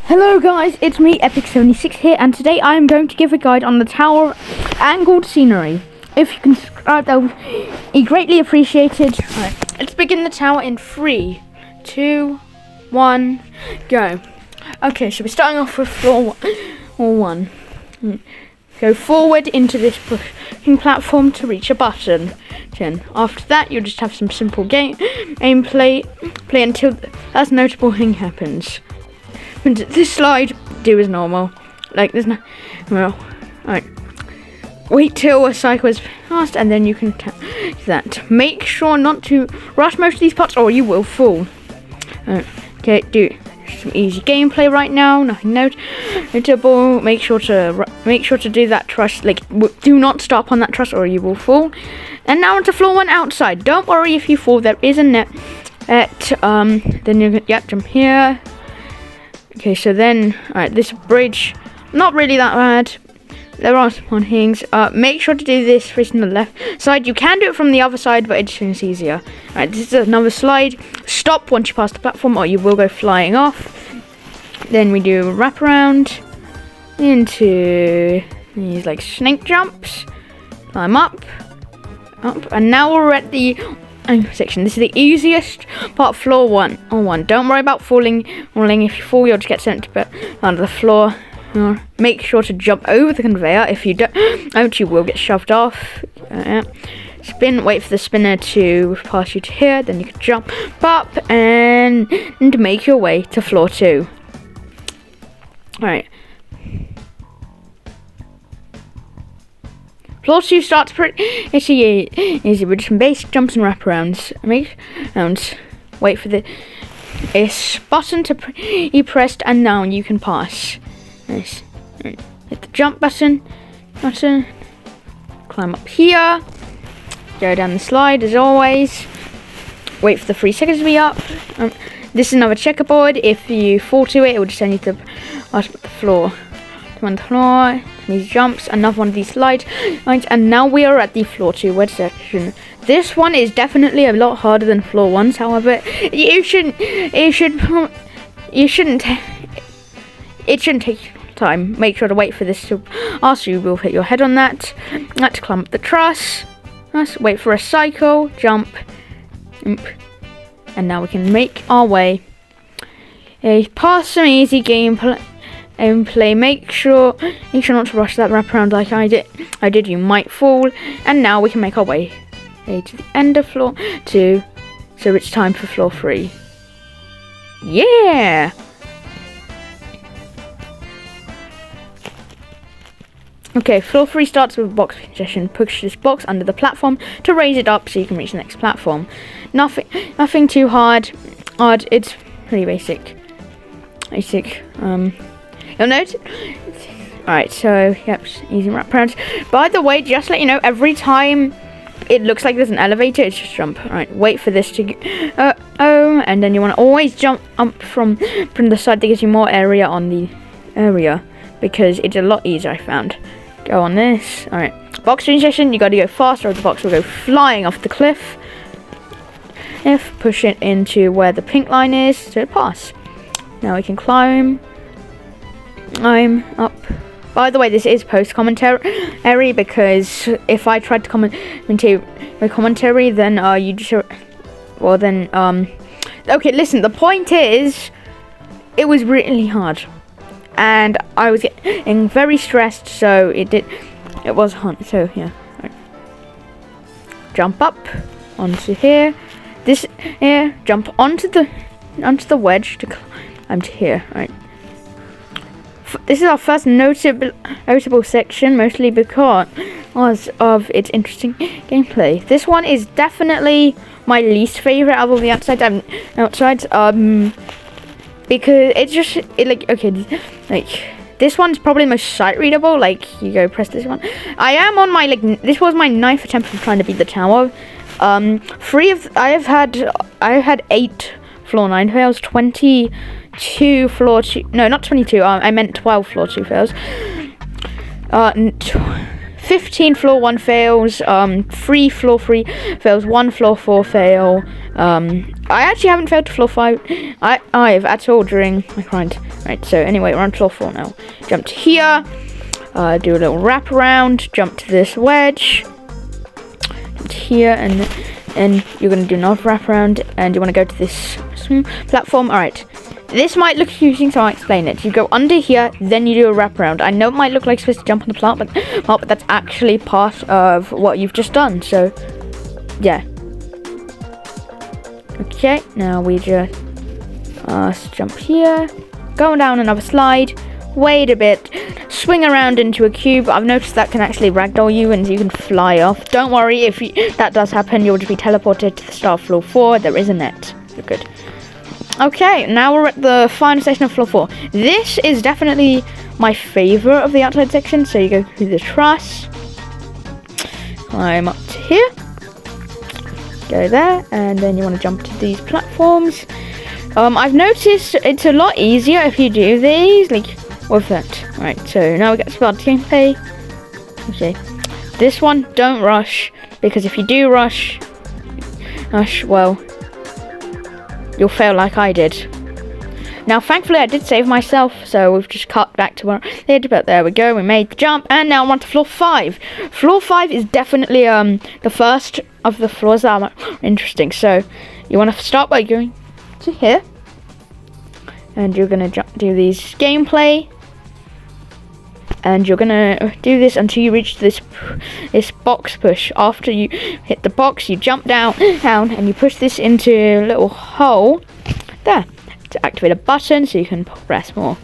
Hello guys, it's me, Epic76 here, and today I am going to give a guide on the tower angled scenery. If you can subscribe, that would be greatly appreciated. Right, let's begin the tower in 3, 2, 1, go. Okay, so we're starting off with floor 1. Go forward into this pushing platform to reach a button. Then after that, you'll just have some simple gameplay play until that notable thing happens. This slide, do as normal. Like there's no, well, alright. Wait till a cycle is passed, and then you can do that. Make sure not to rush most of these parts, or you will fall. Okay, do some easy gameplay right now. Nothing notable. Make sure to do that truss. Like, do not stop on that truss, or you will fall. And now onto floor 1 outside. Don't worry if you fall. There is a net. Then you jump here. Okay, so then, alright, this bridge, not really that bad. There are some things. Make sure to do this facing the left side. You can do it from the other side, but it's easier. Alright, this is another slide. Stop once you pass the platform, or you will go flying off. Then we do a wraparound into these like snake jumps. Climb up, and now we're at the section. This is the easiest part of floor 1. Don't worry about falling. If you fall, you'll just get sent to under the floor. Make sure to jump over the conveyor. If you don't, you will get shoved off. Spin. Wait for the spinner to pass you to here. Then you can jump up and make your way to floor 2. All right. Floor 2 starts pretty easy with some basic jumps and wraparounds. Wait for the button to be pressed, and now you can pass. Nice. Hit the jump button. Climb up here. Go down the slide as always. Wait for the 3 seconds to be up. This is another checkerboard. If you fall to it, it will just send you to the floor. On the floor, these jumps, another one of these slides, and now we are at the floor 2 wedge section. This one is definitely a lot harder than floor 1's. However, it shouldn't take time. Make sure to wait for this to pass. You will hit your head on that. To climb up the truss. Wait for a cycle. Jump. And now we can make our way past some easy gameplay. Make sure not to rush that wraparound like I did. You might fall. And now we can make our way to the end of floor 2. So it's time for floor 3. Yeah! Okay, floor 3 starts with a box session. Push this box under the platform to raise it up so you can reach the next platform. Nothing too hard. It's pretty basic. You'll note. Alright, so yep, easy wraparounds. By the way, just to let you know, every time it looks like there's an elevator, it's just jump. Alright, wait for this to and then you want to always jump up from the side. That gives you more area on the area, because it's a lot easier, I found. Go on this. Alright, box session, you gotta go faster or the box will go flying off the cliff. Push it into where the pink line is to pass. Now we can climb. I'm up. By the way, this is post-commentary, because if I tried to commentary, then you just... Well, then, okay, listen, the point is, it was really hard. And I was getting very stressed, so it was hard. So, yeah. Right. Jump up onto here. Jump onto the wedge to climb to here, right. This is our first notable section, mostly because of its interesting gameplay. This one is definitely my least favorite out of the outsides, because this one's probably most sight readable. Like, you go press this one. I am on my this was my 9th attempt of trying to beat the tower. I have had 8 floor 9 fails, 22 floor 2, no, not 22, I meant 12 floor 2 fails, 15 floor 1 fails, 3 floor 3 fails, 1 floor 4 fail, I actually haven't failed to floor 5. I've at all during my grind. Right, so anyway, we're on floor 4 now. Jump to here, do a little wrap around, jump to this wedge, jump to here, and you're gonna do another wrap around, and you want to go to this platform. All right. This might look confusing, so I'll explain it. You go under here, then you do a wraparound. I know it might look like you're supposed to jump on the plant, but that's actually part of what you've just done. So, yeah. Okay, now we just jump here, go down another slide, wait a bit, swing around into a cube. I've noticed that can actually ragdoll you and you can fly off. Don't worry, if that does happen, you'll just be teleported to the start of floor 4. There is a net. You're good. Okay, now we're at the final section of floor 4. This is definitely my favorite of the outside section. So you go through the truss, climb up to here, go there, and then you want to jump to these platforms. I've noticed it's a lot easier if you do these, like, with that. Right, so now we get started gameplay. Okay, this one, don't rush, because if you do rush, well, you'll fail like I did. Now, thankfully, I did save myself, so we've just cut back to where I did, but there we go, we made the jump, and now I'm on to floor 5. Floor 5 is definitely the first of the floors that are interesting, so you want to start by going to here, and you're going to do these gameplay, and you're going to do this until you reach this box push. After you hit the box, you jump down, and you push this into a little hole there to activate a button so you can press more.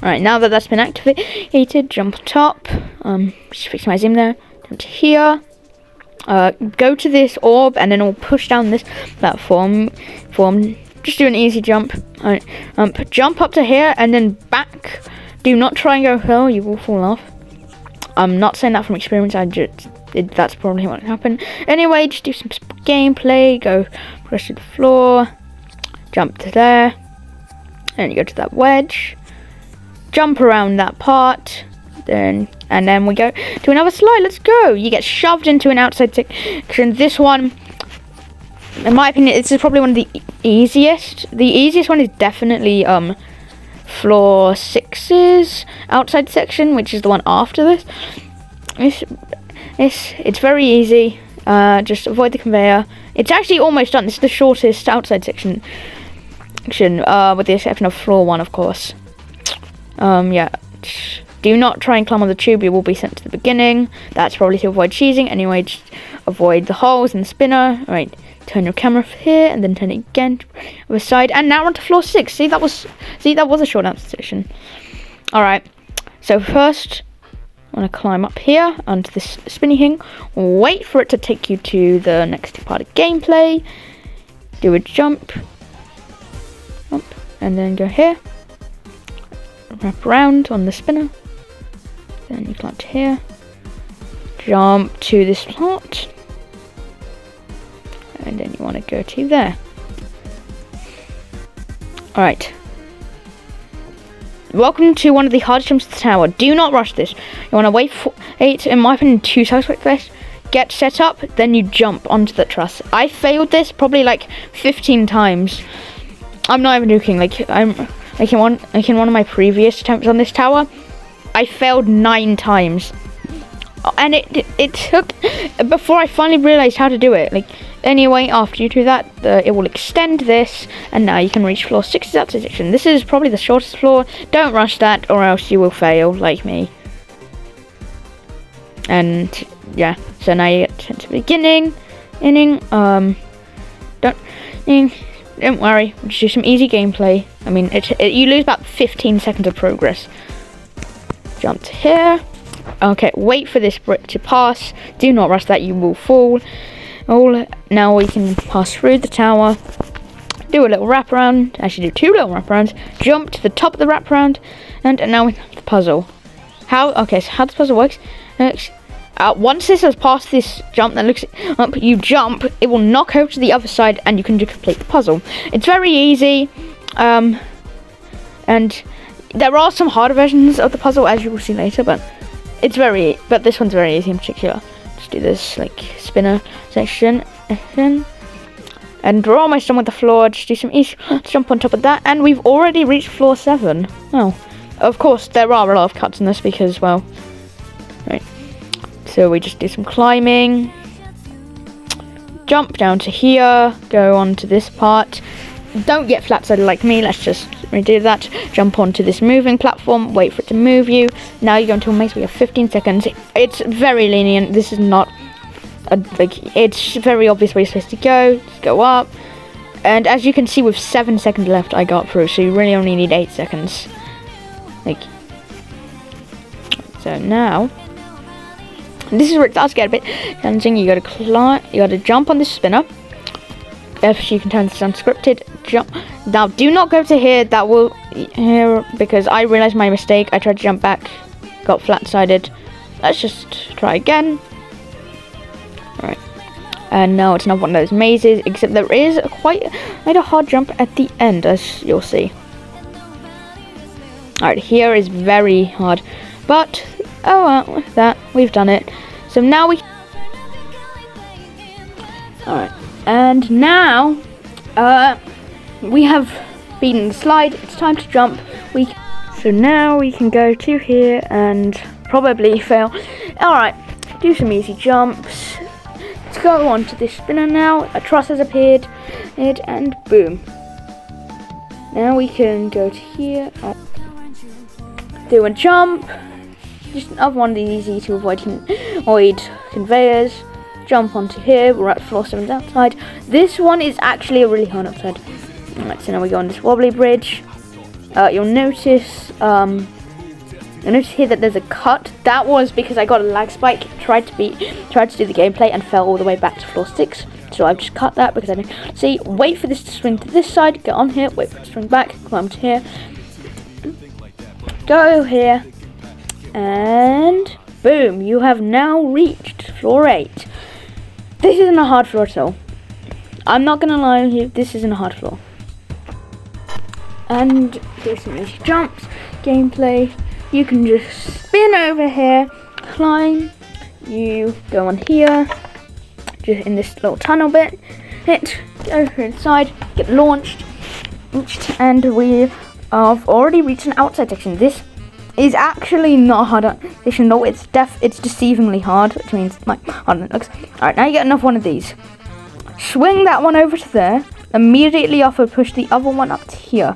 Alright, now that that's been activated, jump on top, just fix my zoom there, jump to here, go to this orb, and then it'll push down this platform, just do an easy jump, jump up to here, and then back. Do not try and go hill, you will fall off. I'm not saying that from experience, that's probably what happened. Anyway, just do some gameplay, go press to the floor, jump to there, and you go to that wedge, jump around that part, and then we go to another slide. Let's go. You get shoved into an outside section. This one, in my opinion, this is probably one of the easiest. The easiest one is definitely floor 6's outside section, which is the one after this. It's very easy. Just avoid the conveyor. It's actually almost done. This is the shortest outside section, with the exception of floor 1, of course. Yeah, do not try and climb on the tube, you will be sent to the beginning. That's probably to avoid cheesing. Anyway, just avoid the holes in the spinner. Alright, turn your camera here, and then turn it again to the other side, and now we're on to floor 6. See, that was a short answer session. Alright, so first, I want to climb up here onto this spinny thing, wait for it to take you to the next part of gameplay, do a jump, and then go here. Wrap around on the spinner, then you climb to here, jump to this slot, and then you want to go to there. Alright, welcome to one of the hardest jumps to the tower. Do not rush this. You want to wait for 8, in my opinion, 2 seconds like this, get set up, then you jump onto the truss. I failed this probably like 15 times. I'm not even joking, like in one of my previous attempts on this tower, I failed 9 times, and it took before I finally realized how to do it. Like, anyway, after you do that, it will extend this, and now you can reach floor 6's outside section. This is probably the shortest floor. Don't rush that, or else you will fail like me. And yeah, so now you get to the beginning. Don't worry, we'll just do some easy gameplay. I mean, you lose about 15 seconds of progress. Jump to here. Okay, wait for this brick to pass. Do not rush that, you will fall. Now we can pass through the tower. Do a little wraparound. Actually, do 2 little wraparounds. Jump to the top of the wraparound. And now we have the puzzle. So how this puzzle works. Once this has passed this jump that looks up, you jump, it will knock over to the other side and you can just complete the puzzle. It's very easy, and there are some harder versions of the puzzle, as you will see later, but this one's very easy in particular. Just do this like spinner section, and we're almost done with the floor. Just do some easy jump on top of that, and we've already reached floor 7. Oh, of course there are a lot of cuts in this because, well, right. So we just do some climbing, jump down to here, go on to this part. Don't get flat-sided like me, let's just redo that. Jump onto this moving platform, wait for it to move you. Now you go into a maze, we have 15 seconds. It's very lenient, this is not it's very obvious where you're supposed to go. Just go up. And as you can see, with 7 seconds left, I got through, so you really only need 8 seconds. So now, this is where it does get a bit challenging. You gotta jump on this spinner. If you can turn this unscripted, jump. Now do not go to here, because I realized my mistake. I tried to jump back, got flat-sided. Let's just try again. Alright. And now it's not one of those mazes, except there is quite a hard jump at the end, as you'll see. Alright, here is very hard. But, oh well, with that, we've done it. So now Alright, and now, we have beaten the slide. It's time to jump. So now we can go to here and probably fail. Alright, do some easy jumps. Let's go on to this spinner now. A truss has appeared, and boom. Now we can go to here, do a jump. Just another one of these easy to avoid conveyors. Jump onto here. We're at floor 7 outside. This one is actually a really hard upside. Alright, so now we go on this wobbly bridge. You'll notice here that there's a cut. That was because I got a lag spike. Tried to do the gameplay and fell all the way back to floor 6. So I've just cut that because I didn't see. Wait for this to swing to this side. Get on here. Wait for it to swing back. Climb to here. Go here. And boom, you have now reached floor 8. This isn't a hard floor at all. I'm not gonna lie to you, this isn't a hard floor. And do some easy jumps, gameplay. You can just spin over here, climb, you go on here, just in this little tunnel bit, go inside, get launched, and we have already reached an outside section. This is actually not hard section though, it's deceivingly hard, which means like harder than it looks. Alright, now you get enough one of these. Swing that one over to there, immediately after push the other one up to here.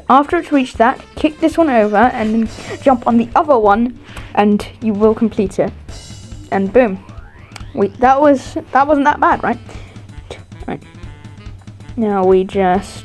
After it's reached that, kick this one over and then jump on the other one and you will complete it. And boom. That wasn't that bad, right? Right. Now we just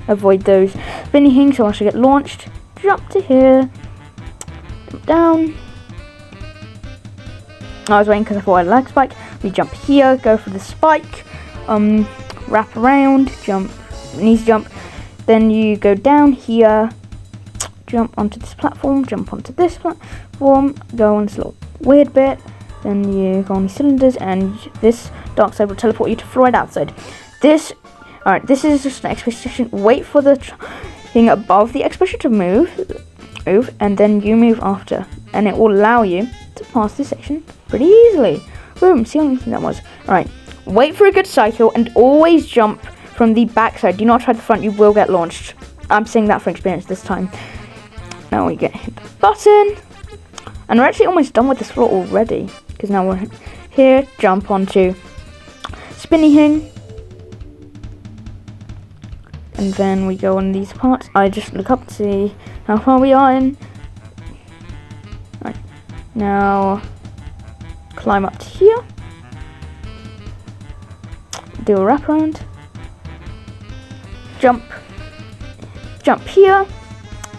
avoid those spinny things, so once you get launched, jump to here, jump down. I was waiting because I thought I had a lag spike. We jump here, go for the spike, wrap around, jump, easy jump. Then you go down here, jump onto this platform, jump onto this platform, go on this little weird bit. Then you go on these cylinders, and this dark side will teleport you to floor 8 outside. Alright, this is just an exposition. Wait for the thing above the exposition to move, and then you move after. And it will allow you to pass this section pretty easily. Boom, see how easy that was. Alright, wait for a good cycle, and always jump from the back side. Do not try the front, you will get launched. I'm saying that for experience this time. Now we hit the button. And we're actually almost done with this floor already. Because now we're here, jump onto spinny thing. And then we go on these parts. I just look up to see how far we are in. Right. Now, climb up to here. Do a wraparound. Jump here.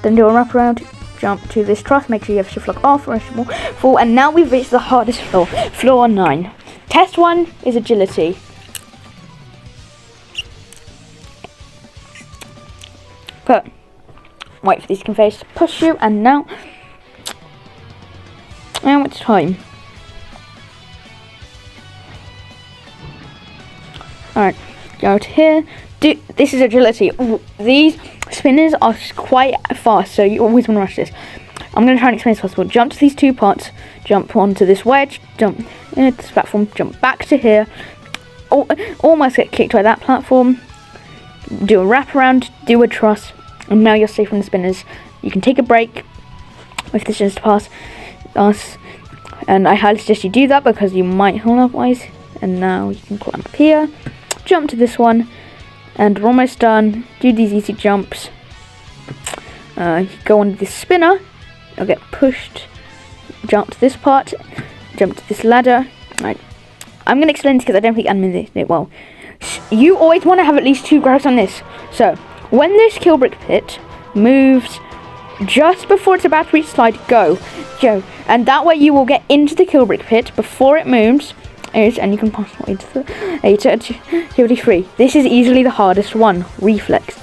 Then do a wraparound. Jump to this truss. Make sure you have shift lock off or full. And now we've reached the hardest floor. Floor 9. Test 1 is agility. Good. Wait for these conveyors to push you, and now Now it's time. Alright, go to here. This is agility. Ooh, these spinners are quite fast, so you always want to rush this. I'm going to try and explain as possible. Jump to these two parts, jump onto this wedge, jump into this platform, jump back to here. Almost get kicked by that platform. Do a wraparound, do a truss, and now you're safe from the spinners. You can take a break if this is to pass us, and I highly suggest you do that because you might hold otherwise. And now you can climb up here, jump to this one, and we're almost done. Do these easy jumps. Go on this spinner, you'll get pushed, jump to this part, jump to this ladder. Right. I'm going to explain this because I don't think admin did it well. You always want to have at least 2 grabs on this. So, when this kill brick pit moves just before it's about to reach slide, go. And that way you will get into the kill brick pit before it moves, and you can pass away to the activity 3. This is easily the hardest one, reflex.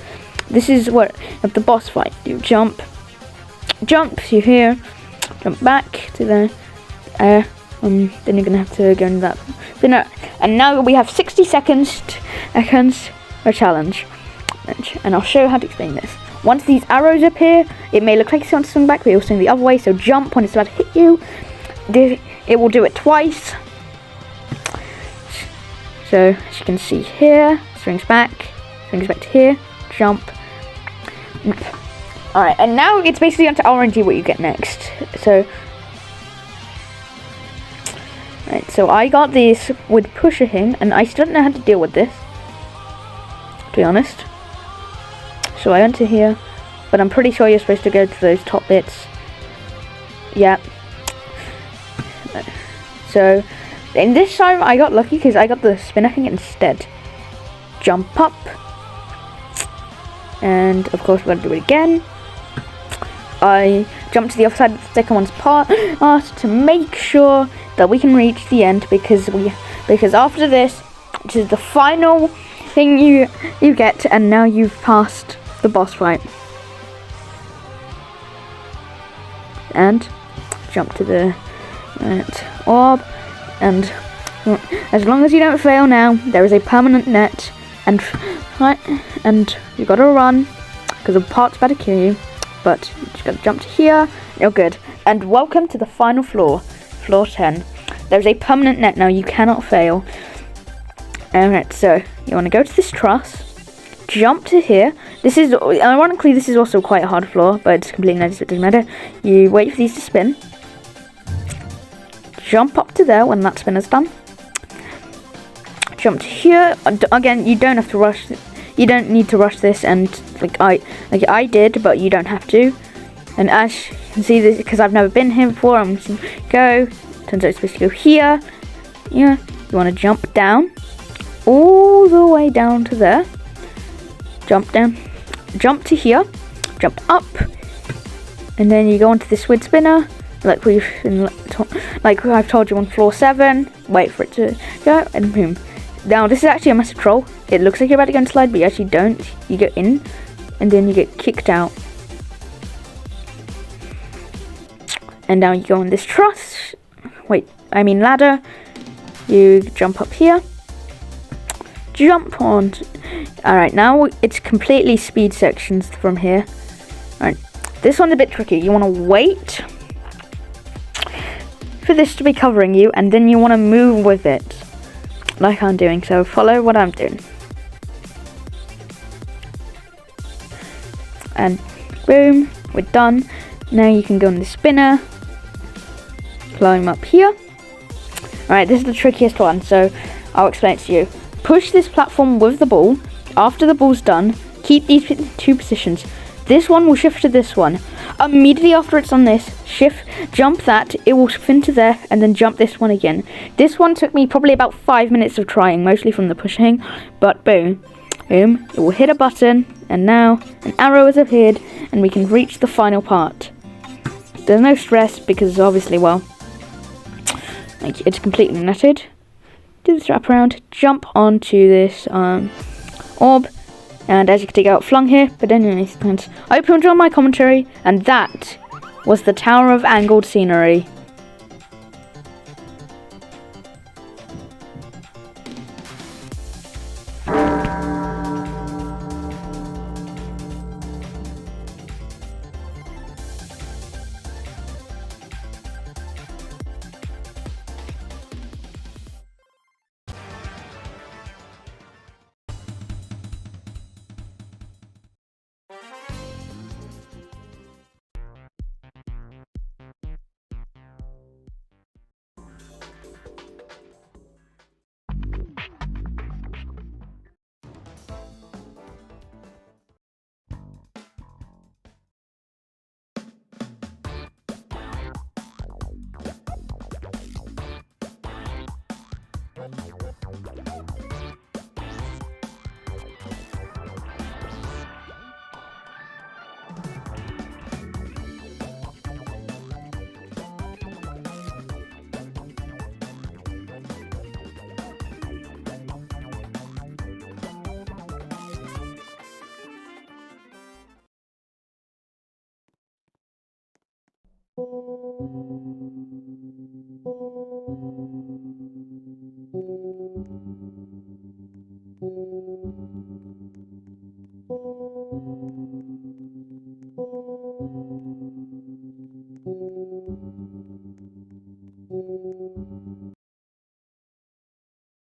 This is what of the boss fight. You jump to here, jump back to the then you're gonna have to go into that spinner. And now we have 60 seconds for a challenge, and I'll show you how to explain this. Once these arrows appear, it may look like you want to swing back, but you'll swing the other way. So jump when it's about to hit you. It will do it twice. So as you can see here, swings back to here, jump. Alright, and now it's basically on to RNG what you get next. So I got this with pusher him, and I still don't know how to deal with this, to be honest. So I went to here, but I'm pretty sure you're supposed to go to those top bits. Yeah. So in this time I got lucky because I got the spinner thing instead. Jump up, and of course we're going to do it again. I jumped to the other side of the second one's part to make sure that we can reach the end, because after this is the final thing you get, and now you've passed the boss fight. And jump to the orb, and as long as you don't fail now, there is a permanent net, and you gotta run because the part's about to kill you, but you just gotta jump to here, you're good. And welcome to the final floor, floor 10. There's a permanent net now, you cannot fail. Alright, so you want to go to this truss, jump to here. This is, ironically, this is also quite a hard floor, but it's completely nice, it doesn't matter. You wait for these to spin, jump up to there when that spin is done, jump to here. Again, you don't have to rush, you don't need to rush this, and like I did, but you don't have to. And as you can see, this because I've never been here before, I'm just gonna go. Turns out it's supposed to go here. Yeah, you want to jump down, all the way down to there. Jump down, jump to here, jump up, and then you go onto this wood spinner, like I've told you on floor 7. Wait for it to go, and boom. Now this is actually a massive troll. It looks like you're about to go and slide, but you actually don't. You go in, and then you get kicked out. And now you go on this truss. Ladder. You jump up here. Jump on. Alright, now it's completely speed sections from here. Alright, this one's a bit tricky. You want to wait for this to be covering you, and then you want to move with it, like I'm doing. So follow what I'm doing. And boom, we're done. Now you can go on the spinner, climb up here. Alright, this is the trickiest one, so I'll explain it to you. Push this platform with the ball. After the ball's done, keep these 2 positions. This one will shift to this one. Immediately after it's on this, jump that, it will spin to there, and then jump this one again. This one took me probably about 5 minutes of trying, mostly from the pushing, but boom, it will hit a button, and now an arrow has appeared, and we can reach the final part. There's no stress, because obviously, it's completely netted. Do this wrap around, jump onto this orb, and as you can take out flung here, but anyway, I hope you enjoyed my commentary, and that was the Tower of Angled Scenery.